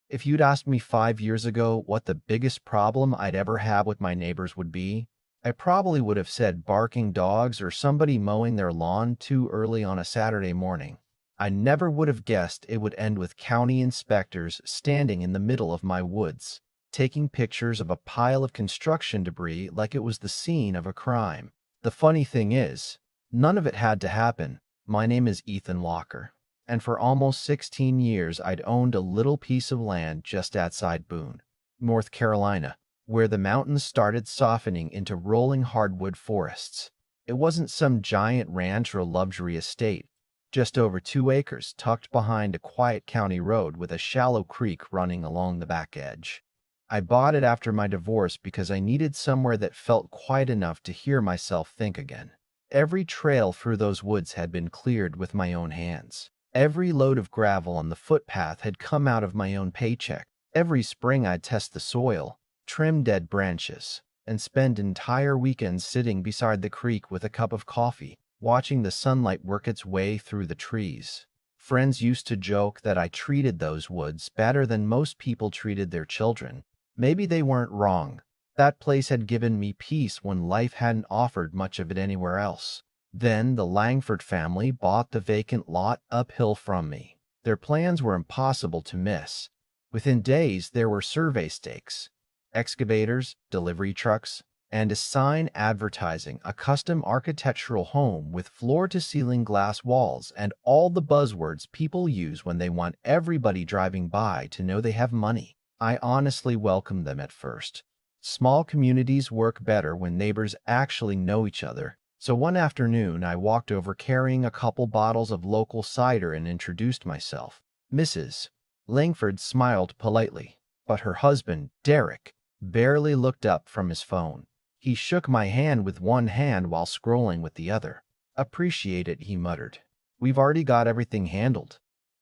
If you'd asked me 5 years ago what the biggest problem I'd ever have with my neighbors would be, I probably would have said barking dogs or somebody mowing their lawn too early on a Saturday morning. I never would have guessed it would end with county inspectors standing in the middle of my woods, taking pictures of a pile of construction debris like it was the scene of a crime. The funny thing is, none of it had to happen. My name is Ethan Walker, and for almost 16 years I'd owned a little piece of land just outside Boone, North Carolina, where the mountains started softening into rolling hardwood forests. It wasn't some giant ranch or luxury estate, just over 2 acres tucked behind a quiet county road with a shallow creek running along the back edge. I bought it after my divorce because I needed somewhere that felt quiet enough to hear myself think again. Every trail through those woods had been cleared with my own hands. Every load of gravel on the footpath had come out of my own paycheck. Every spring I'd test the soil, trim dead branches, and spend entire weekends sitting beside the creek with a cup of coffee, watching the sunlight work its way through the trees. Friends used to joke that I treated those woods better than most people treated their children. Maybe they weren't wrong. That place had given me peace when life hadn't offered much of it anywhere else. Then the Langford family bought the vacant lot uphill from me. Their plans were impossible to miss. Within days, there were survey stakes, excavators, delivery trucks, and a sign advertising a custom architectural home with floor-to-ceiling glass walls and all the buzzwords people use when they want everybody driving by to know they have money. I honestly welcomed them at first. Small communities work better when neighbors actually know each other. So one afternoon, I walked over carrying a couple bottles of local cider and introduced myself. Mrs. Langford smiled politely, but her husband, Derek, barely looked up from his phone. He shook my hand with one hand while scrolling with the other. "Appreciate it," he muttered. "We've already got everything handled."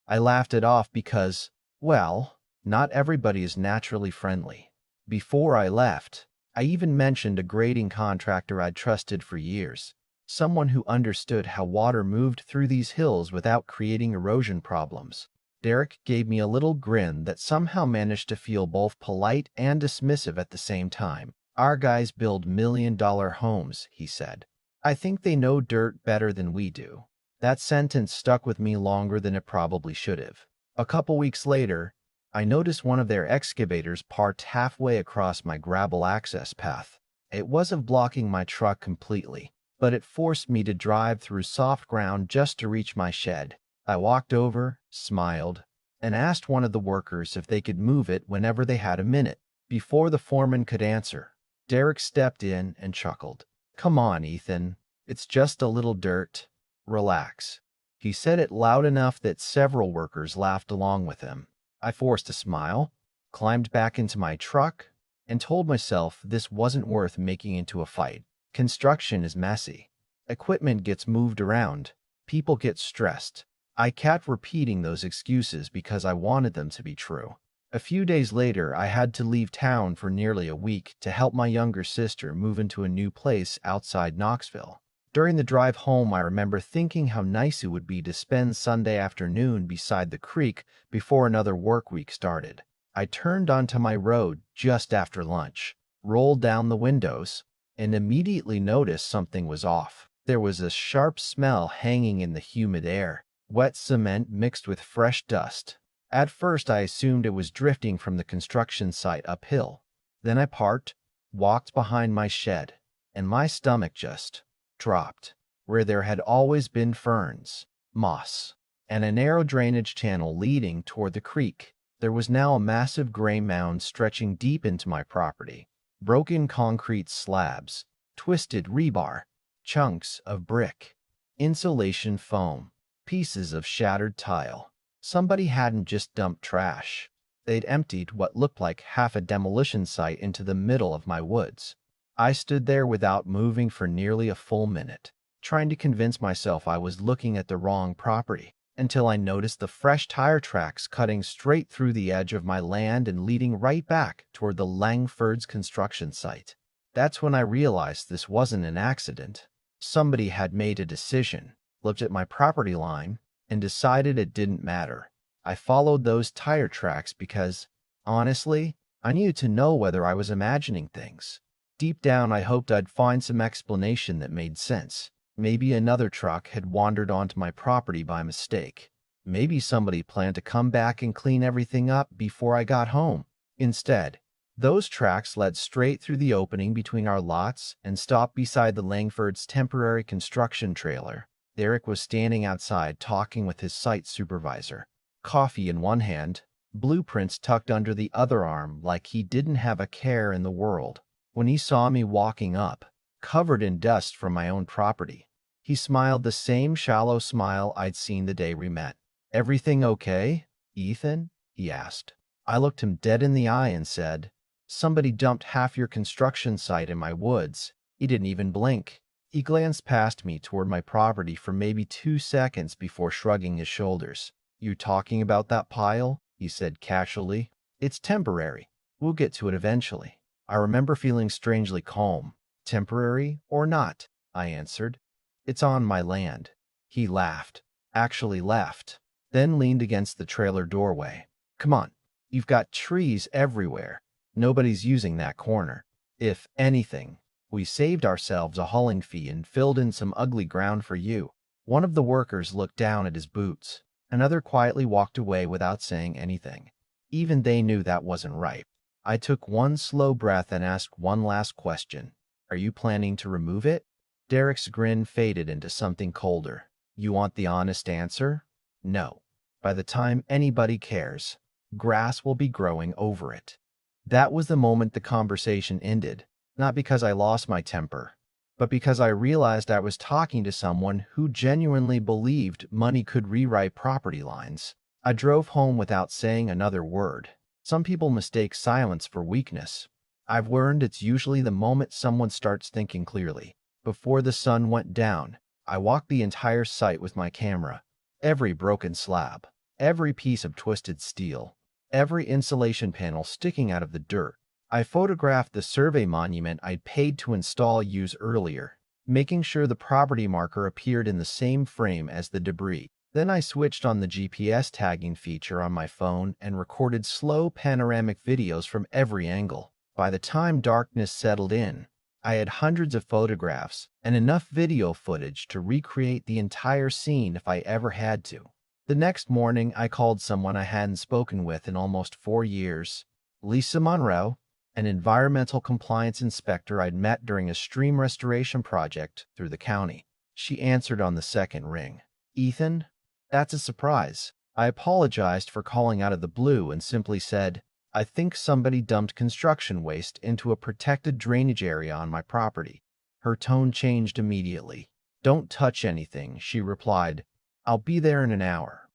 I laughed it off because, well, not everybody is naturally friendly. Before I left, I even mentioned a grading contractor I'd trusted for years, someone who understood how water moved through these hills without creating erosion problems. Derek gave me a little grin that somehow managed to feel both polite and dismissive at the same time. "Our guys build million-dollar homes," he said. "I think they know dirt better than we do." That sentence stuck with me longer than it probably should have. A couple weeks later, I noticed one of their excavators parked halfway across my gravel access path. It wasn't blocking my truck completely, but it forced me to drive through soft ground just to reach my shed. I walked over, smiled, and asked one of the workers if they could move it whenever they had a minute. Before the foreman could answer, Derek stepped in and chuckled. "Come on, Ethan. It's just a little dirt. Relax." He said it loud enough that several workers laughed along with him. I forced a smile, climbed back into my truck, and told myself this wasn't worth making into a fight. Construction is messy. Equipment gets moved around. People get stressed. I kept repeating those excuses because I wanted them to be true. A few days later, I had to leave town for nearly a week to help my younger sister move into a new place outside Knoxville. During the drive home, I remember thinking how nice it would be to spend Sunday afternoon beside the creek before another work week started. I turned onto my road just after lunch, rolled down the windows, and immediately noticed something was off. There was a sharp smell hanging in the humid air, wet cement mixed with fresh dust. At first, I assumed it was drifting from the construction site uphill. Then I parked, walked behind my shed, and my stomach just dropped. Where there had always been ferns, moss, and a narrow drainage channel leading toward the creek, there was now a massive gray mound stretching deep into my property. Broken concrete slabs, twisted rebar, chunks of brick, insulation foam, pieces of shattered tile. Somebody hadn't just dumped trash. They'd emptied what looked like half a demolition site into the middle of my woods. I stood there without moving for nearly a full minute, trying to convince myself I was looking at the wrong property, until I noticed the fresh tire tracks cutting straight through the edge of my land and leading right back toward the Langford's construction site. That's when I realized this wasn't an accident. Somebody had made a decision, looked at my property line, and decided it didn't matter. I followed those tire tracks because Honestly, I needed to know whether I was imagining things. Deep down, I hoped I'd find some explanation that made sense. Maybe another truck had wandered onto my property by mistake. Maybe somebody planned to come back and clean everything up before I got home. Instead, those tracks led straight through the opening between our lots and stopped beside the Langford's temporary construction trailer. Derek was standing outside talking with his site supervisor, coffee in one hand, blueprints tucked under the other arm like he didn't have a care in the world. When he saw me walking up, covered in dust from my own property, he smiled the same shallow smile I'd seen the day we met. "Everything okay, Ethan?" he asked. I looked him dead in the eye and said, "Somebody dumped half your construction site in my woods." He didn't even blink. He glanced past me toward my property for maybe 2 seconds before shrugging his shoulders. "You talking about that pile?" he said casually. "It's temporary. We'll get to it eventually." I remember feeling strangely calm. "Temporary or not," I answered. "It's on my land." He laughed. Actually laughed. Then leaned against the trailer doorway. "Come on. You've got trees everywhere. Nobody's using that corner. If anything, we saved ourselves a hauling fee and filled in some ugly ground for you." One of the workers looked down at his boots. Another quietly walked away without saying anything. Even they knew that wasn't right. I took one slow breath and asked one last question. "Are you planning to remove it?" Derek's grin faded into something colder. "You want the honest answer?" "No. By the time anybody cares, grass will be growing over it." That was the moment the conversation ended, not because I lost my temper, but because I realized I was talking to someone who genuinely believed money could rewrite property lines. I drove home without saying another word. Some people mistake silence for weakness. I've learned it's usually the moment someone starts thinking clearly. Before the sun went down, I walked the entire site with my camera. Every broken slab, every piece of twisted steel, every insulation panel sticking out of the dirt. I photographed the survey monument I'd paid to install years earlier, making sure the property marker appeared in the same frame as the debris. Then I switched on the GPS tagging feature on my phone and recorded slow panoramic videos from every angle. By the time darkness settled in, I had hundreds of photographs and enough video footage to recreate the entire scene if I ever had to. The next morning, I called someone I hadn't spoken with in almost 4 years, Lisa Monroe, an environmental compliance inspector I'd met during a stream restoration project through the county. She answered on the second ring. "Ethan, that's a surprise." I apologized for calling out of the blue and simply said, "I think somebody dumped construction waste into a protected drainage area on my property." Her tone changed immediately. "Don't touch anything," she replied. "I'll be there in an hour."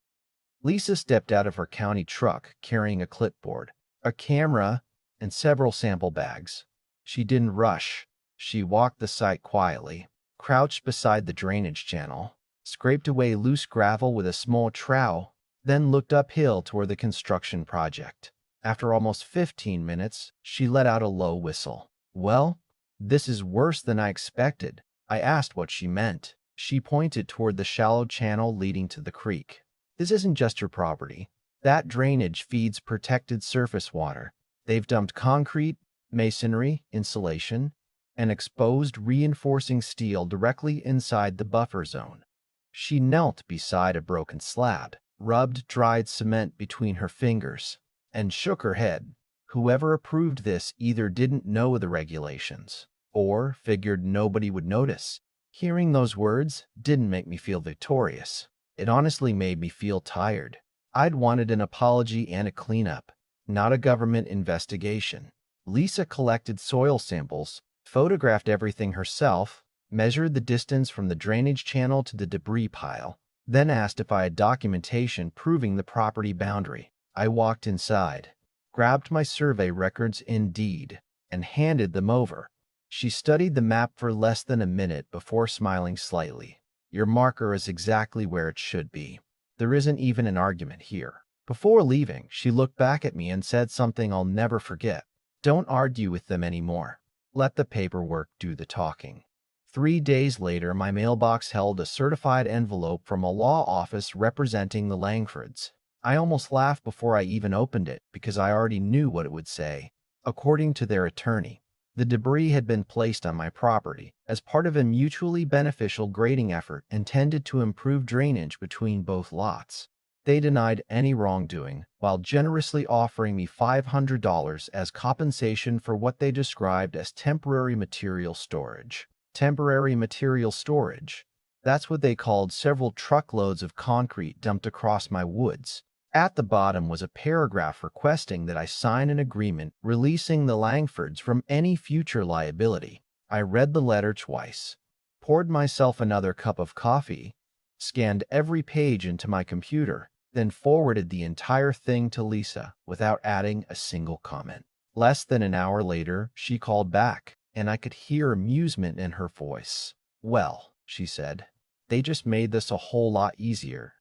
Lisa stepped out of her county truck carrying a clipboard, a camera, and several sample bags. She didn't rush. She walked the site quietly, crouched beside the drainage channel, scraped away loose gravel with a small trowel, then looked uphill toward the construction project. After almost 15 minutes, she let out a low whistle. "Well, this is worse than I expected." I asked what she meant. She pointed toward the shallow channel leading to the creek. "This isn't just your property. That drainage feeds protected surface water. They've dumped concrete, masonry, insulation, and exposed reinforcing steel directly inside the buffer zone." She knelt beside a broken slab, rubbed dried cement between her fingers, and shook her head. Whoever approved this either didn't know the regulations or figured nobody would notice. Hearing those words didn't make me feel victorious. It honestly made me feel tired. I'd wanted an apology and a cleanup, not a government investigation. Lisa collected soil samples, photographed everything herself, measured the distance from the drainage channel to the debris pile, then asked if I had documentation proving the property boundary. I walked inside, grabbed my survey records indeed, and handed them over. She studied the map for less than a minute before smiling slightly. "Your marker is exactly where it should be. There isn't even an argument here." Before leaving, she looked back at me and said something I'll never forget. "Don't argue with them anymore. Let the paperwork do the talking." 3 days later, my mailbox held a certified envelope from a law office representing the Langfords. I almost laughed before I even opened it because I already knew what it would say. According to their attorney, the debris had been placed on my property as part of a mutually beneficial grading effort intended to improve drainage between both lots. They denied any wrongdoing while generously offering me $500 as compensation for what they described as temporary material storage. Temporary material storage. That's what they called several truckloads of concrete dumped across my woods. At the bottom was a paragraph requesting that I sign an agreement releasing the Langfords from any future liability. I read the letter twice, poured myself another cup of coffee, scanned every page into my computer, then forwarded the entire thing to Lisa without adding a single comment. Less than an hour later, she called back, and I could hear amusement in her voice. "Well," she said, "they just made this a whole lot easier."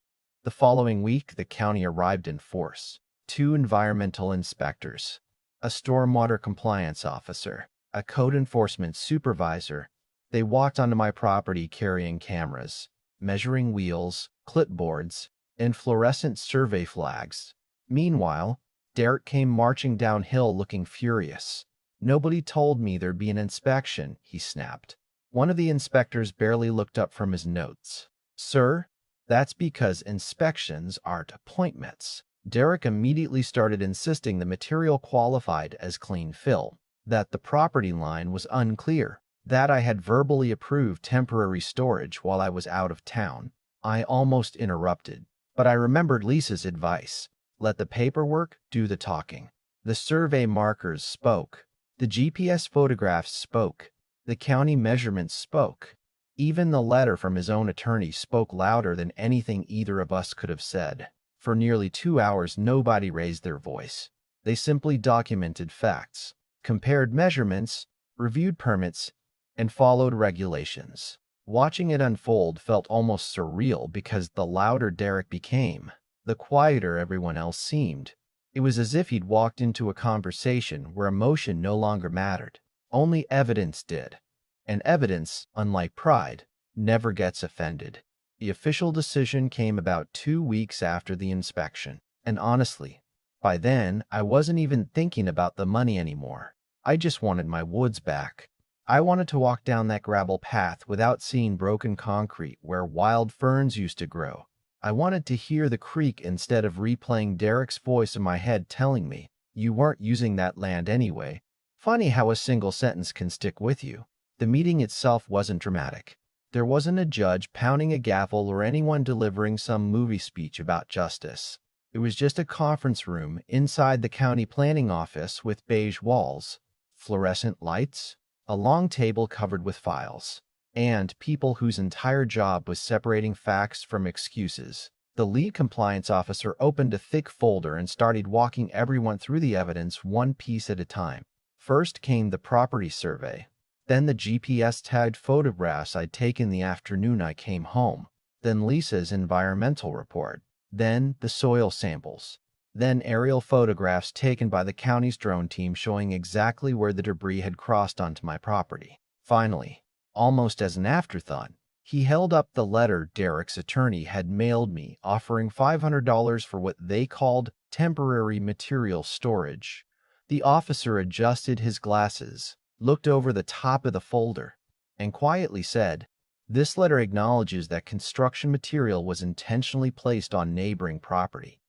The following week, the county arrived in force. 2 environmental inspectors, a stormwater compliance officer, a code enforcement supervisor. They walked onto my property carrying cameras, measuring wheels, clipboards, and fluorescent survey flags. Meanwhile, Derek came marching downhill looking furious. "Nobody told me there'd be an inspection," he snapped. One of the inspectors barely looked up from his notes. "Sir, that's because inspections aren't appointments." Derek immediately started insisting the material qualified as clean fill, that the property line was unclear, that I had verbally approved temporary storage while I was out of town. I almost interrupted, but I remembered Lisa's advice. Let the paperwork do the talking. The survey markers spoke. The GPS photographs spoke. The county measurements spoke. Even the letter from his own attorney spoke louder than anything either of us could have said. For nearly 2 hours, nobody raised their voice. They simply documented facts, compared measurements, reviewed permits, and followed regulations. Watching it unfold felt almost surreal because the louder Derek became, the quieter everyone else seemed. It was as if he'd walked into a conversation where emotion no longer mattered. Only evidence did. And evidence, unlike pride, never gets offended. The official decision came about 2 weeks after the inspection. And honestly, by then, I wasn't even thinking about the money anymore. I just wanted my woods back. I wanted to walk down that gravel path without seeing broken concrete where wild ferns used to grow. I wanted to hear the creek instead of replaying Derek's voice in my head telling me, "You weren't using that land anyway." Funny how a single sentence can stick with you. The meeting itself wasn't dramatic. There wasn't a judge pounding a gavel or anyone delivering some movie speech about justice. It was just a conference room inside the county planning office with beige walls, fluorescent lights, a long table covered with files, and people whose entire job was separating facts from excuses. The lead compliance officer opened a thick folder and started walking everyone through the evidence one piece at a time. First came the property survey, then the GPS-tagged photographs I'd taken the afternoon I came home, then Lisa's environmental report, then the soil samples, then aerial photographs taken by the county's drone team showing exactly where the debris had crossed onto my property. Finally, almost as an afterthought, he held up the letter Derek's attorney had mailed me offering $500 for what they called temporary material storage. The officer adjusted his glasses, looked over the top of the folder, and quietly said, "This letter acknowledges that construction material was intentionally placed on neighboring property."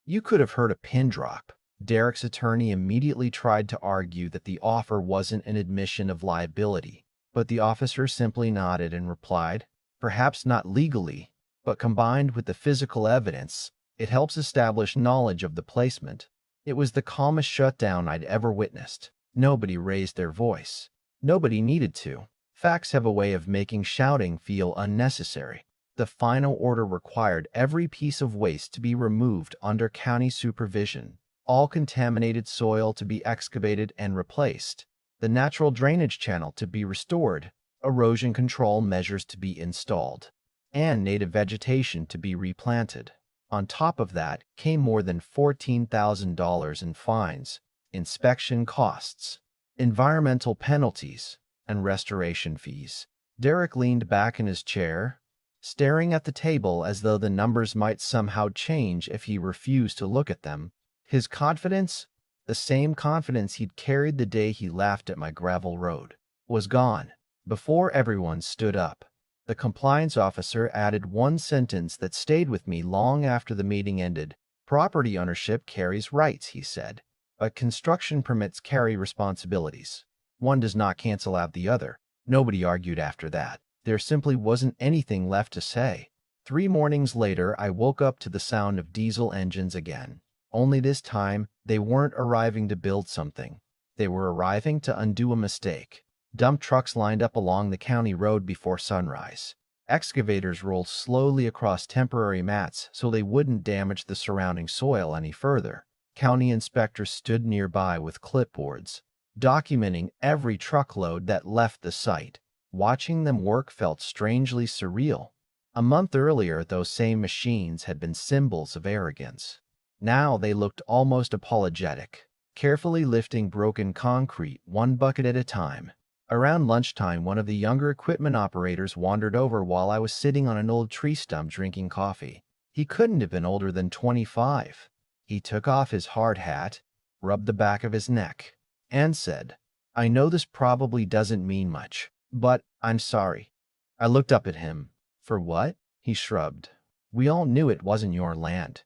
You could have heard a pin drop. Derek's attorney immediately tried to argue that the offer wasn't an admission of liability, but the officer simply nodded and replied, "Perhaps not legally, but combined with the physical evidence, it helps establish knowledge of the placement." It was the calmest shutdown I'd ever witnessed. Nobody raised their voice. Nobody needed to. Facts have a way of making shouting feel unnecessary. The final order required every piece of waste to be removed under county supervision, all contaminated soil to be excavated and replaced, the natural drainage channel to be restored, erosion control measures to be installed, and native vegetation to be replanted. On top of that came more than $14,000 in fines, inspection costs, environmental penalties, and restoration fees. Derek leaned back in his chair, staring at the table as though the numbers might somehow change if he refused to look at them. His confidence, the same confidence he'd carried the day he laughed at my gravel road, was gone. Before everyone stood up, the compliance officer added one sentence that stayed with me long after the meeting ended. Property ownership carries rights, he said, but construction permits carry responsibilities. One does not cancel out the other. Nobody argued after that. There simply wasn't anything left to say. 3 mornings later, I woke up to the sound of diesel engines again. Only this time, they weren't arriving to build something. They were arriving to undo a mistake. Dump trucks lined up along the county road before sunrise. Excavators rolled slowly across temporary mats so they wouldn't damage the surrounding soil any further. County inspectors stood nearby with clipboards, documenting every truckload that left the site. Watching them work felt strangely surreal. A month earlier, those same machines had been symbols of arrogance. Now they looked almost apologetic, carefully lifting broken concrete one bucket at a time. Around lunchtime, one of the younger equipment operators wandered over while I was sitting on an old tree stump drinking coffee. He couldn't have been older than 25. He took off his hard hat, rubbed the back of his neck, and said, "I know this probably doesn't mean much, but I'm sorry." I looked up at him. "For what?" He shrugged. "We all knew it wasn't your land.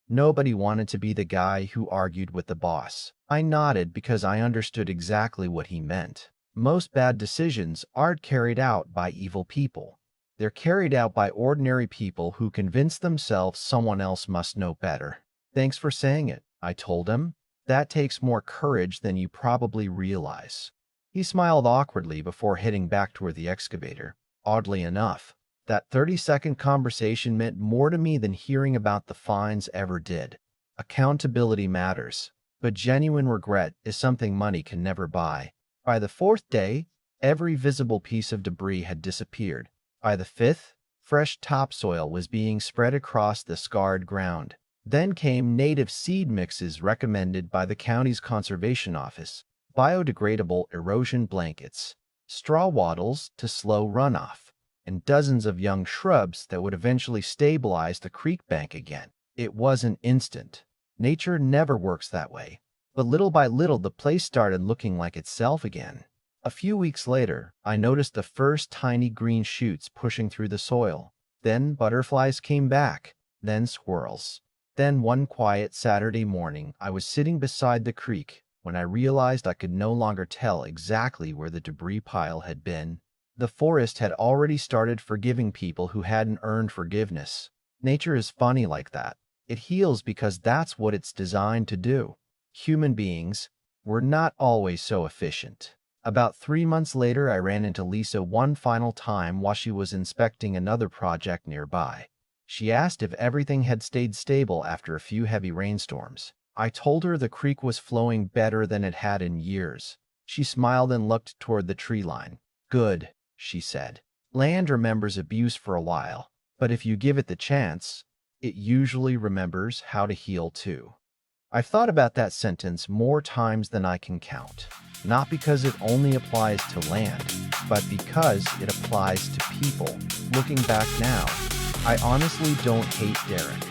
Nobody wanted to be the guy who argued with the boss." I nodded because I understood exactly what he meant. Most bad decisions aren't carried out by evil people. They're carried out by ordinary people who convince themselves someone else must know better. "Thanks for saying it," I told him. "That takes more courage than you probably realize." He smiled awkwardly before heading back toward the excavator. Oddly enough, that 30-second conversation meant more to me than hearing about the fines ever did. Accountability matters, but genuine regret is something money can never buy. By the 4th day, every visible piece of debris had disappeared. By the 5th, fresh topsoil was being spread across the scarred ground. Then came native seed mixes recommended by the county's conservation office, biodegradable erosion blankets, straw wattles to slow runoff, and dozens of young shrubs that would eventually stabilize the creek bank again. It wasn't instant. Nature never works that way. But little by little, the place started looking like itself again. A few weeks later, I noticed the first tiny green shoots pushing through the soil. Then butterflies came back, then squirrels. Then one quiet Saturday morning, I was sitting beside the creek when I realized I could no longer tell exactly where the debris pile had been. The forest had already started forgiving people who hadn't earned forgiveness. Nature is funny like that. It heals because that's what it's designed to do. Human beings were not always so efficient. About 3 months later, I ran into Lisa one final time while she was inspecting another project nearby. She asked if everything had stayed stable after a few heavy rainstorms. I told her the creek was flowing better than it had in years. She smiled and looked toward the tree line. "Good," she said. "Land remembers abuse for a while, but if you give it the chance, it usually remembers how to heal too." I've thought about that sentence more times than I can count, not because it only applies to land, but because it applies to people. Looking back now, I honestly don't hate Derek.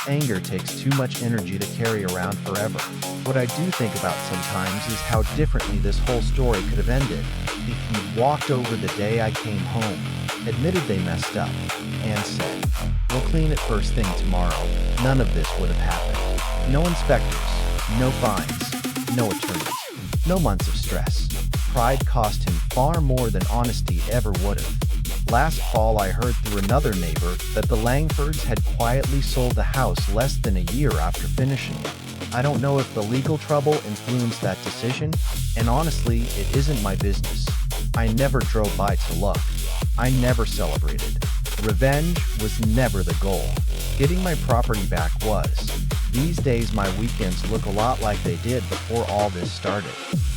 Anger takes too much energy to carry around forever. What I do think about sometimes is how differently this whole story could have ended if he'd walked over the day I came home, admitted they messed up, and said, "We'll clean it first thing tomorrow." None of this would have happened. No inspectors, no fines, no attorneys, no months of stress. Pride cost him far more than honesty ever would have. Last fall, I heard through another neighbor that the Langfords had quietly sold the house less than a year after finishing it. I don't know if the legal trouble influenced that decision, and honestly, it isn't my business. I never drove by to look. I never celebrated. Revenge was never the goal. Getting my property back was. These days, my weekends look a lot like they did before all this started.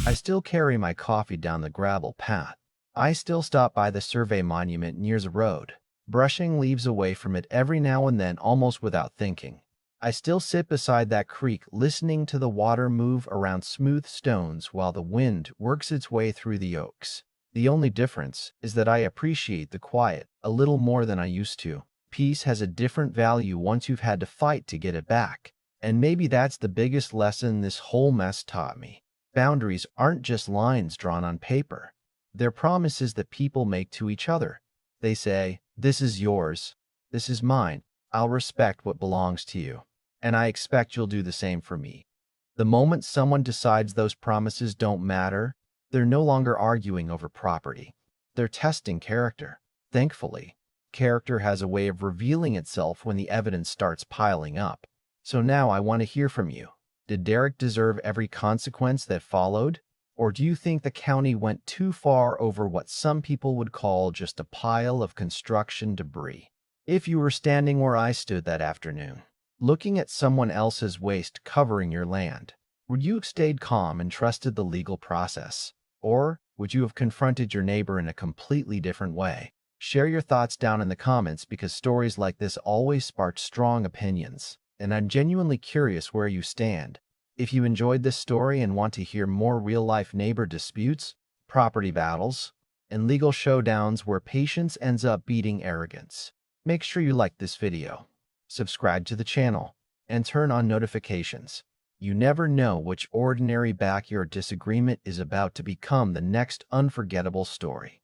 I still carry my coffee down the gravel path. I still stop by the survey monument near the road, brushing leaves away from it every now and then almost without thinking. I still sit beside that creek listening to the water move around smooth stones while the wind works its way through the oaks. The only difference is that I appreciate the quiet a little more than I used to. Peace has a different value once you've had to fight to get it back. And maybe that's the biggest lesson this whole mess taught me. Boundaries aren't just lines drawn on paper. They're promises that people make to each other. They say, "This is yours. This is mine. I'll respect what belongs to you. And I expect you'll do the same for me." The moment someone decides those promises don't matter, they're no longer arguing over property. They're testing character. Thankfully, character has a way of revealing itself when the evidence starts piling up. So now I want to hear from you. Did Derek deserve every consequence that followed? Or do you think the county went too far over what some people would call just a pile of construction debris? If you were standing where I stood that afternoon, looking at someone else's waste covering your land, would you have stayed calm and trusted the legal process? Or would you have confronted your neighbor in a completely different way? Share your thoughts down in the comments because stories like this always spark strong opinions, and I'm genuinely curious where you stand. If you enjoyed this story and want to hear more real-life neighbor disputes, property battles, and legal showdowns where patience ends up beating arrogance, make sure you like this video, subscribe to the channel, and turn on notifications. You never know which ordinary backyard disagreement is about to become the next unforgettable story.